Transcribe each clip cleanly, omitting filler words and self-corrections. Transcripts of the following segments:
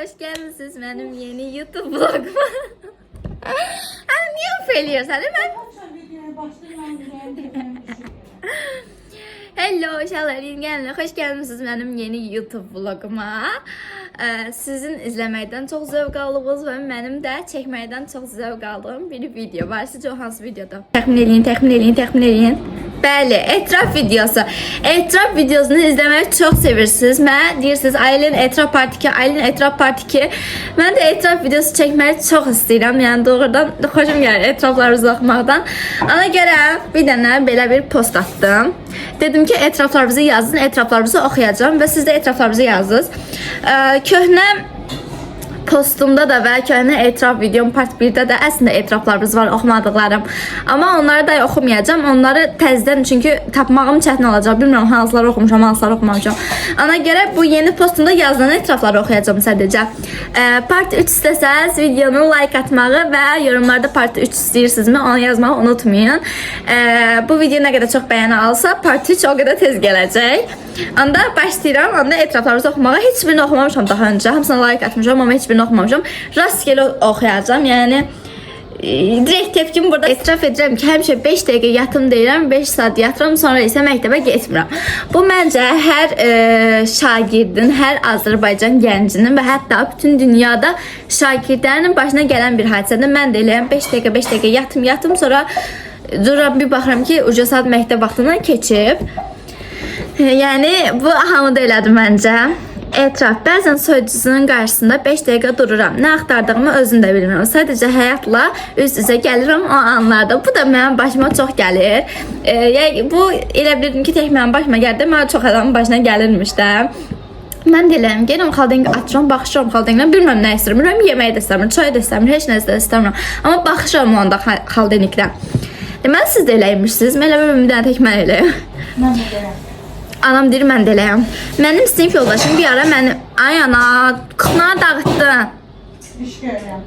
hoş gelmişsiniz benim yeni YouTube vloguma. Hani niye ufeliyorsun hemen? Hello uşaqlar, hoş gelmişsiniz benim yeni YouTube vloguma. Sizin izleməkdən çox zövq aldığınız və mənim də çəkməkdən çox zövq aldığım bir video var. Sizcə o hansı videoda? Təxmin eləyin. Bəli, etraf videosu. Etraf videosunu izləməyi çox sevirsiniz. Mənə deyirsiniz, Aylin etraf part 2, Aylin etraf part 2. Mən də etraf videosu çəkməyi çox istəyirəm. Yəni doğrudan xoşum gəlir etrafları baxmaqdan. Ona görə bir dənə belə bir post atdım. Dedim ki, etraflarınızı yazın, etraflarınızı oxuyacağım və siz də etraflarınızı yazdınız. Köhnə postumda da və köhnə etraf videom part 1-də də əslində etraflarımız var, oxumadıqlarım. Amma onları da oxumayacağım. Onları təzədən çünki tapmağım çətin olacaq. Bilmirəm hansıları oxumuşam, hansıları oxumamışam. Ona görə bu yeni postumda yazılan etrafları oxuyacağım sadəcə. Part 3 istəsəz videonu like atmağı və yorumlarda part 3 istəyirsinizmi onu yazmağı unutmayın. Bu video nə qədər çox bəyəni alsa part 3 o qədər tez gələcək. Onda başlayıram. Onda etraflarımızı oxumağa. Heç birini oxumamışam daha öncə. Hamısına like atmışam amma heç birini oxumamışam. Rastgele oxuyacağım. Yəni direkt tepkim burada etiraf edirəm ki, həmişə 5 dəqiqə yatım deyirəm, 5 saat yatıram, sonra isə məktəbə getmirəm. Bu məncə hər şagirdin, hər Azərbaycan gəncinin və hətta bütün dünyada şagirdlərinin başına gələn bir hadisədir. Mən də eləyəm 5 dəqiqə yatım, sonra duram bir baxıram ki, uca saat məktəb vaxtından keçib. Yəni bu hamıda elədir məncə. Etraf. Bəzən soyucusunun qarşısında 5 dəqiqə dururam. Nə axtardığımı özüm də bilmirəm. Sadəcə həyatla üz-üzə gəlirəm o anlarda. Bu da mənim başıma çox gəlir. Yəni bu elə bilirdim ki, tək mənim başıma gəldi. Mənə çox adamın başına gəlirmiş də. Mən də eləyəm, gələm xaldengi açıram, baxışıram xaldengidən, bilmirəm nə istəyirəm, yeməyi də istəmirəm, çay da istəmirəm, heç nə də istəmirəm. Amma baxışıram onda xaldenikdən. Deməli siz də eləymişsiniz, mən elə bir dənə tək mən eləyəm. Mən də eləyəm. Anam deyir, mən də eləyəm. Mənim sinif yoldaşım bir ara məni, ay ana, qıxnağı dağıtdı. İş görürəm.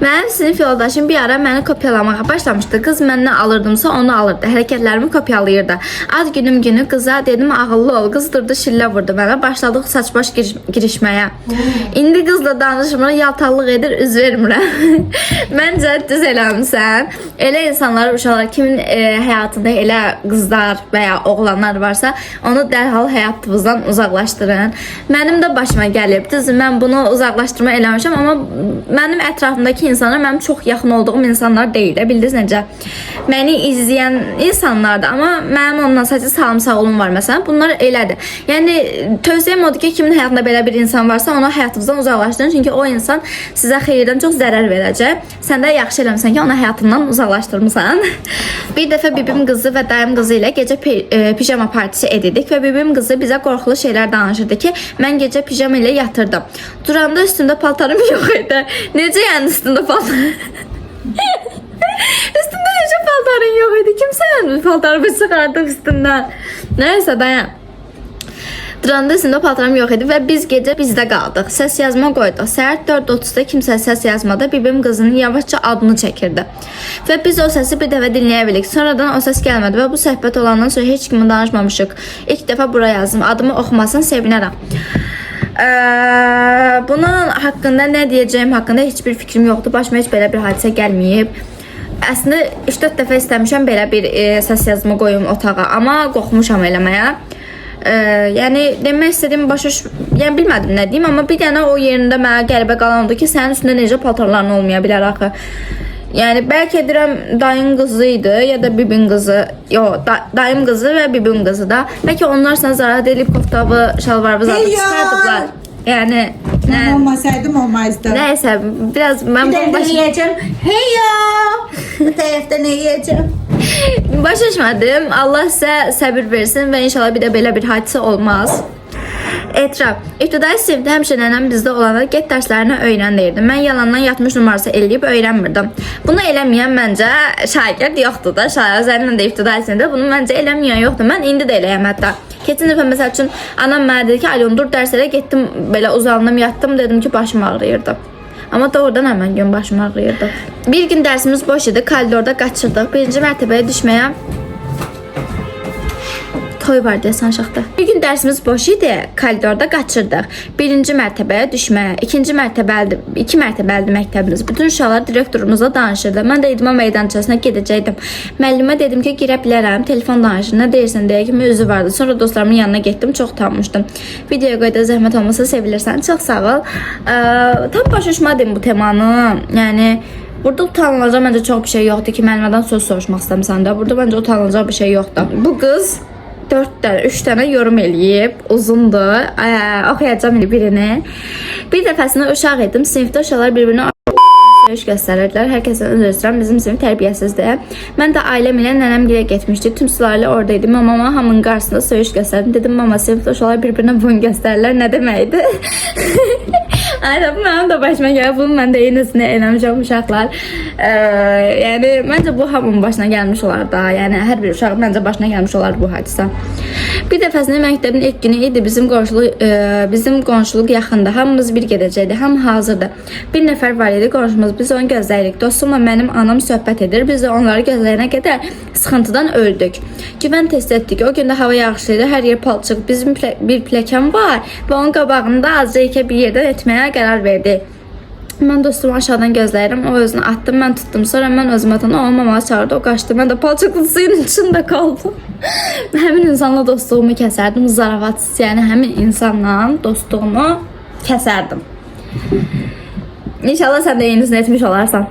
Mənim sinif yoldaşım bir ara məni kopyalamağa başlamışdı. Qız məndən alırdımsa onu alırdı. Hərəkətlərimi kopyalayırdı. Ad günü qıza dedim ağıllı ol. Qız durdu, şillə vurdu mənə. Başladıq saç-baş girişməyə. İndi qızla danışmır, yaltallıq edir, üz vermirəm. Məncə düz eləmişsən. Elə insanlar, uşaqlar, kimin həyatında elə qızlar və ya oğlanlar varsa, onu dərhal həyatınızdan uzaqlaşdırın. Mənim də başıma gəlib. Düzdür, mən bunu uzaqlaşdırma eləmişəm, amma mənim ətrafımdakı insanlar mənim çox yaxın olduğum insanlar deyil. Bildiniz necə? Məni izləyən insanlardır, amma mənim ondan sadəcə salam-sağolum var məsələn. Bunlar elədir. Yəni tövsiyəm odur ki, kimin həyatında belə bir insan varsa, onu həyatınızdan uzaqlaşdırın. Çünki o insan sizə xeyirdən çox zərər verəcək. Sən də yaxşı eləmirsən ki, onu həyatından uzaqlaşdırmısan. Bir dəfə bibim qızı və dayım qızı ilə gecə pijama partisi edirdik və bibim qızı bizə qorxulu şeylər danışırdı ki, mən gecə pijama ilə yatırdım. Duranda üstümdə paltarım yox idi. Necə yəni üstündə paltarım? Üstündə necə paltarın yox idi? Kim sənin paltarımı çıxardı üstündən? Nəysə dayan. Duranda üstündə paltarım yox idi və biz gecə bizdə qaldıq. Səs yazma qoyduq. Səhər 4:30-da kimsə səs yazmada bibim qızının yavaşca adını çəkirdi. Və biz o səsi bir dəfə dinləyə bildik. Sonradan o səs gəlmədi və bu söhbət olandan sonra heç kimə danışmamışıq. İlk dəfə bura yazdım. Adımı oxumasını sevinərəm. Bunun haqqında nə deyəcəyim haqqında heç bir fikrim yoxdur. Başıma heç belə bir hadisə gəlməyib. Əslində 3-4 dəfə istəmişəm belə bir səs yazma qoyum otağa, amma qorxmuşam eləməyə. Yəni demək istədiyim yəni bilmədim nə deyim, amma bir dənə o yerində mənə qəribə qalan oldu ki, sənin üstündə necə paltarların olmaya bilər axı. Yəni bəlkə deyirəm dayın qızı idi ya da bibin qızı. Yox, dayım qızı və bibim qızı da. Bəlkə onlar sənə zararət edib koftabı, şalvarı zadıb çıxardıblar. Yəni Mən olmasaydım olmazdı. Nəysə, biraz mən Bir də yiyəcəm. Hey ya! Bu tərəfdə nə yiyəcəm? Başlaşmadım. Allah sizə səbir versin və inşallah bir də belə bir hadisə olmaz. Etraf. İbtidai sinifdə həmişə nənəm bizdə olanda get dərslərini öyrən deyirdi. Mən yalandan yatmış numarası eləyib öyrənmirdim. Bunu eləməyən məncə şagird yoxdur da. Özərindən də ibtidai sinifdə bunu məncə eləməyən yoxdur. Mən indi də eləyəm hətta. Keçən dəfə məsəl üçün anam mənə dedi ki, Alyon dur dərslərə getdim, belə uzandım, yatdım, dedim ki, başım ağrıyırdı. Amma doğrudan həmən gün başım ağrıyırdı. Bir gün dərsimiz boş idi, koridorda qaçırdıq. Birinci mərtəbəyə düşməyə toy var desən aşağıda. Bir gün dərsimiz boş idi. Koridorda qaçırdıq. Birinci mərtəbəyə düşməyə, ikinci mərtəbəli, 2 mərtəbəli məktəbimiz. Bütün uşaqlar direktorumuzla danışırdı. Mən də idman meydançasına gedəcəkdim. Müəllimə dedim ki, girə bilərəm. Telefon danışır. Nə deyirsən deyə kimi özü vardı. Sonra dostlarımın yanına getdim. Çox utanmışdım. Videoya qoyda zəhmət olmasa sevilirsən. Çox sağ ol. Tam başa düşmədim bu temanı. Yəni burada utanılacaq məncə çox bir şey yoxdur ki, müəllimədən söz soruşmaq istəmirsən də. Burada məncə utanılacaq bir şey yoxdur. Bu qız 3 dənə yorum eləyib, uzundur. Oxuyacağım birini. Bir dəfəsində uşaq idim, sinifdə uşaqlar bir-birinə söyüş göstərirdilər. Hər kəsə özür istəyirəm, bizim sinif tərbiyəsizdir. Mən də ailəm ilə nənəmgilə getmişdi. Tüm sülalə oradaydı. Mamama hamının qarşısında söyüş göstərdim. Dedim, mama, sinifdə uşaqlar bir-birinə boyun göstərirlər. Nə deməkdir? Ay da mənim də başıma gəlir. Bunu mən də eynisini eləmişəm uşaqlar. Yəni məncə bu hamının başına gəlmiş olar da. Yəni hər bir uşaq məncə başına gəlmiş olar bu hadisə. Bir dəfəsində məktəbin ilk günü idi. Bizim qonşuluq yaxında. Hamımız bir gedəcəkdi. Hamı hazırdı. Bir nəfər var idi qonşumuz. Biz onu gözləyirik. Dostumla mənim anam söhbət edir. Biz də onları gözləyənə qədər sıxıntıdan öldük. Güvən test etdik. O gün də hava yağışlıydı. Hər yer palçıq. Bizim bir pləkan var və onun qabağında azca ikə bir yerdən etməyə qərar verdi. Mən dostumu aşağıdan gözləyirəm. O özünü atdım, mən tutdum. Sonra mən özüm atanda o mamağa çağırdı. O qaçdı. Mən də palçıqlı suyun içində qaldım. Həmin insanla dostluğumu kəsərdim. Zaravatsız, yəni həmin insanla dostluğumu kəsərdim. İnşallah sən də yenisini etmiş olarsan.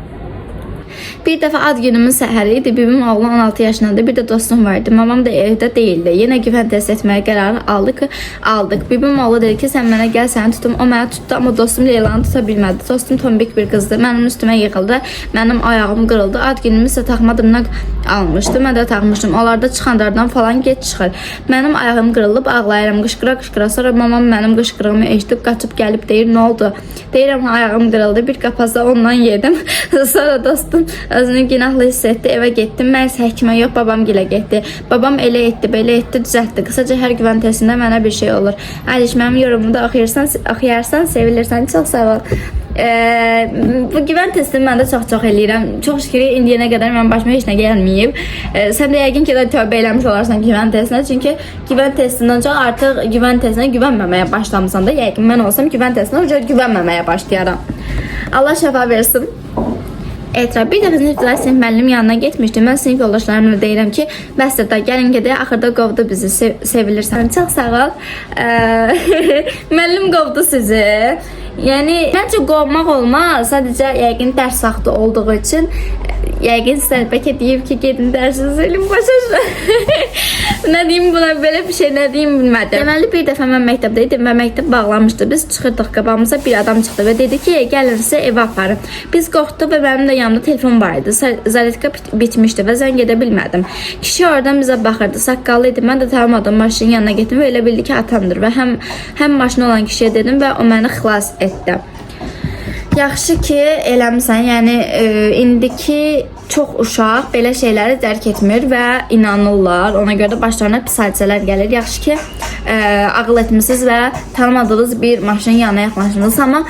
Bir dəfə ad günümün səhəri idi. Bibim oğlu 16 yaşındadır. Bir də dostum vardı. Mamam da evdə değildi. Yenə güvən test etməyə qərarı aldıq. Bibim oğlu dedi ki, sən mənə gəl, səni tutum. O mənə tutdu, amma dostum Leylanı tuta bilmədi. Dostum tombik bir qızdı. Mənim üstümə yığıldı. Mənim ayağım qırıldı. Ad günümü isə taxma dırnaq almışdı. Mən də taxmışdım. Onlarda çıxanlardan falan geç çıxır. Mənim ayağım qırılıb, ağlayıram, qışqıra. Sonra mamam mənim qışqırığımı eşidib qaçıb gəlib deyir, nə oldu? Deyirəm, ayağım qırıldı. Bir qapazda ondan yedim. Sonra dostum özünü günahlı hiss etdi, evə getdim. Mən isə həkimə yox, babam gilə getdi. Babam elə etdi, belə etdi, düzəltdi. Qısaca hər güvən testində mənə bir şey olur. Aliş, mənim yorumumu da oxuyarsan, sevilirsən. Çox sağ ol. Bu güvən testini mən də çox eləyirəm. Çox şükür indiyənə qədər mənim başıma heç nə gəlməyib. Sən də yəqin ki də tövbə eləmiş olarsan güvən testinə. Çünki güvən testindən çox artıq güvən testinə güvənməməyə başlamısan da. Yəqin mən olsam güvən testinə güvənməməyə başlayaram. Allah şəfa versin. Etiraf. Bir dəfə sinifdələr sinif müəllim yanına getmişdim. Mən sinif yoldaşlarımla deyirəm ki, bəsdir da, gəlin gedək, axırda qovdu bizi, sevilirsən. Çox sağ ol. Müəllim qovdu sizi. Yəni, məncə qovmaq olmaz. Sadəcə, yəqin dərs vaxtı olduğu üçün yəqin sizə bəlkə deyib ki, gedin dərsiniz elin başa. Nə deyim buna, belə bir şey nə deyim bilmədim. Deməli, bir dəfə mən məktəbdə idim və məktəb bağlanmışdı. Biz çıxırdıq, qabağımıza bir adam çıxdı və dedi ki, gəlin sizə evə aparım. Biz qorxduq və mənim də yanımda telefon var idi. Zaretka bitmişdi və zəng edə bilmədim. Kişi oradan bizə baxırdı, saqqallı idi. Mən də tanımadım, maşının yanına getdim və elə bildi ki, atamdır və həm maşını olan kişiyə dedim və o məni xilas etdi. Yaxşı ki, eləmisən, yəni indiki çox uşaq belə şeyləri dərk etmir və inanırlar. Ona görə də başlarına pis hadisələr gəlir. Yaxşı ki, ağıl etmişsiniz və tanımadığınız bir maşının yanına yaxınlaşdınız. Amma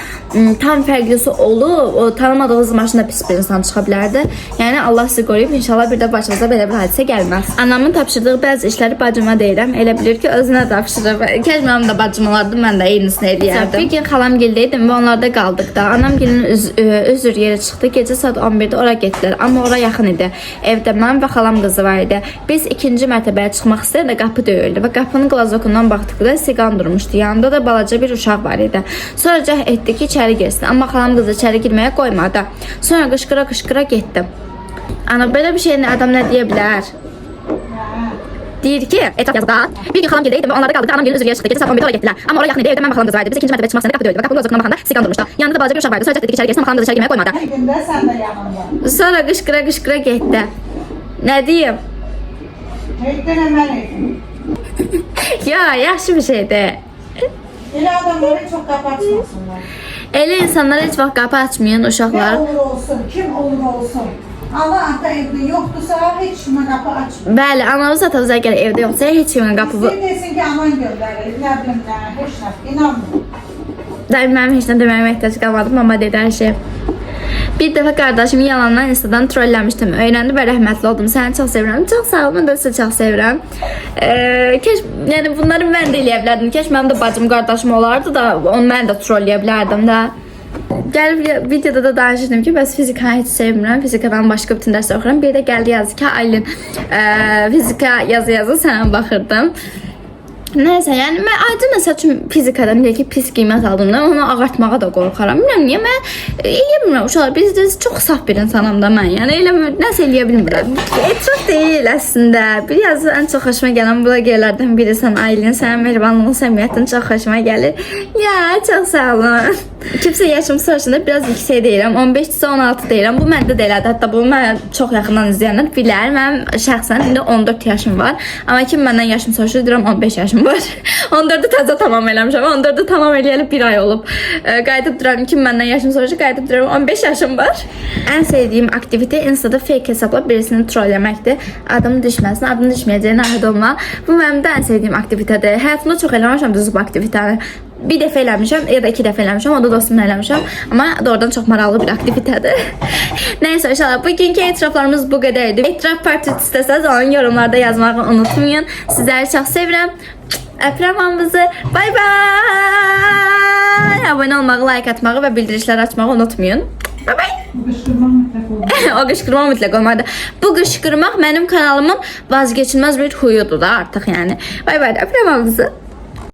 tam fərqlisi olub, o tanımadığınız maşında pis bir insan çıxa bilərdi. Yəni Allah sizi qoruyub, inşallah bir də başınıza belə bir hadisə gəlməz. Anamın tapşırdığı bəzi işləri bacıma deyirəm. Elə bilir ki, özünə tapşırır. Kəş mənim də bacım olardı, mən də eynisini eləyərdim. Bir gün xalam gildəydim və onlarda qaldıq da. Anam gilinin üzr yeri çıxdı. Gecə saat 11-də ora getdilər. Amma ora yaxın idi. Evdə mən və xalam qızı var idi. Biz ikinci mərtəbəyə çıxmaq istəyəndə qapı döyüldü və qapının qlazokundan baxdıqda siqan durmuşdu. Yanında da balaca bir uşaq var idi. Sonra cəhd etdi ki, içəri girsin. Amma xalam qızı içəri girməyə qoymadı. Sonra qışqıra getdi. Ana, belə bir şey adam nə deyə bilər? Deyir ki, etraf yazıda. Bir gün xalam gildəydim və onlarda qaldıq. Anam gelin üzr yeri çıxdı. Gecə saat 11-də ora getdilər. Amma ora yaxın idi. Evdə mən və xalam qızı var idi. Biz ikinci mərtəbəyə çıxmaq istəyəndə qapı döyüldü və qapının qlazokundan baxanda siqan durmuşdu. Yanında da balaca bir uşaq var idi. Sonra cəhd etdi ki, içəri girsin. Amma xalam qızı içəri girməyə qoymadı. Bir gündə sən də yanında. Sonra qışqıra getdi. Nə deyim? Heydən əməl edin. Ya, yaxşı bir şeydir. Elə adamlara çox qapı açmasınlar. Elə insanlar heç vaxt qapı açmayan uşaqlar. Nə olur olsun, kim olur olsun. Allah ata evdə yoxdursa, heç kimə qapı açmır. Bəli, anamız atamız əgər evdə yoxsa heç kimin qapı... Sen desin ki, aman göndərir, nə bilim nə, heç nə, inanmır. Daim mənim heç nə deməyimə ehtiyac qalmadı, mama dedi hər şey. Bir dəfə qardaşımı yalandan Instadan trolləmişdim. Öyrəndi və rəhmətli oldum. Səni çox sevirəm. Çox sağ ol, mən də sizi çox sevirəm. Keş, yəni bunları mən də eləyə bilərdim. Keş mənim də bacım, qardaşım olardı da, onu mən də trolləyə bilərdim də. Gəlib videoda da danışdım ki, bəs fizikanı heç sevmirəm. Fizikadan başqa bütün dərs oxuram. Bir də gəldi yazdı ki, Aylin fizika yazı sənə baxırdım. Nəysə, yəni mən aydın məsəl üçün fizikadan deyək ki, pis qiymət aldığımda onu ağartmağa da qorxaram. Bilmirəm niyə mən eləyə bilmirəm. Uşaqlar, biz çox saf bir insanam da mən. Yəni elə nəsə eləyə bilmirəm. Etiraf deyil əslində. Biraz ən çox xoşuma gələn blogerlərdən birisən Aylin. Sənin mehribanlığın, səmiyyətin çox xoşuma gəlir. Ya, çox sağ olun. Kimsə yaşım soruşanda biraz yüksək deyirəm. 15-16 deyirəm. Bu məndə də elədir. Hətta bunu mən çox yaxından izləyənlər bilər. Mənim şəxsən indi 14 yaşım var. Amma kim məndən yaşım soruşur, deyirəm 15 yaşım var. 14'ü təzə tamam eləmişəm. 14'ü tamam eləyəli bir ay olub. Qayıdıb duram, kim məndən yaşım soruşur, qayıdıb duram 15 yaşım var. Ən sevdiyim aktivite Instada fake hesabla birisini trolləməkdir. Adını düşməsin, adını düşməyəcəyini narahat olma. Bu mənim də ən sevdiyim aktivitedir. Həyatımda çox eləmişəm düzü bu aktivitəni. Bir dəfə eləmişəm ya da 2 dəfə eləmişəm, o da dostumla eləmişəm. Amma doğrudan çox maraqlı bir aktivitedir. Nəysə, inşallah bugünkü etiraflarımız bu qədərdir. Etiraf partisi istəsəniz onu yorumlarda yazmağı unutmayın. Sizləri çox sevirəm. Öpürəm hamınızı. Bay bay. Abone olmağı, like atmağı və bildirişləri açmağı unutmayın. Bay bay. Bu qışqırmaq mütləq olur. O qışqırmaq mütləq olmalıdır. Bu qışqırmaq mənim kanalımın vazgeçilməz bir huyudur da artıq yəni. Bay bay. Öpürəm hamınızı.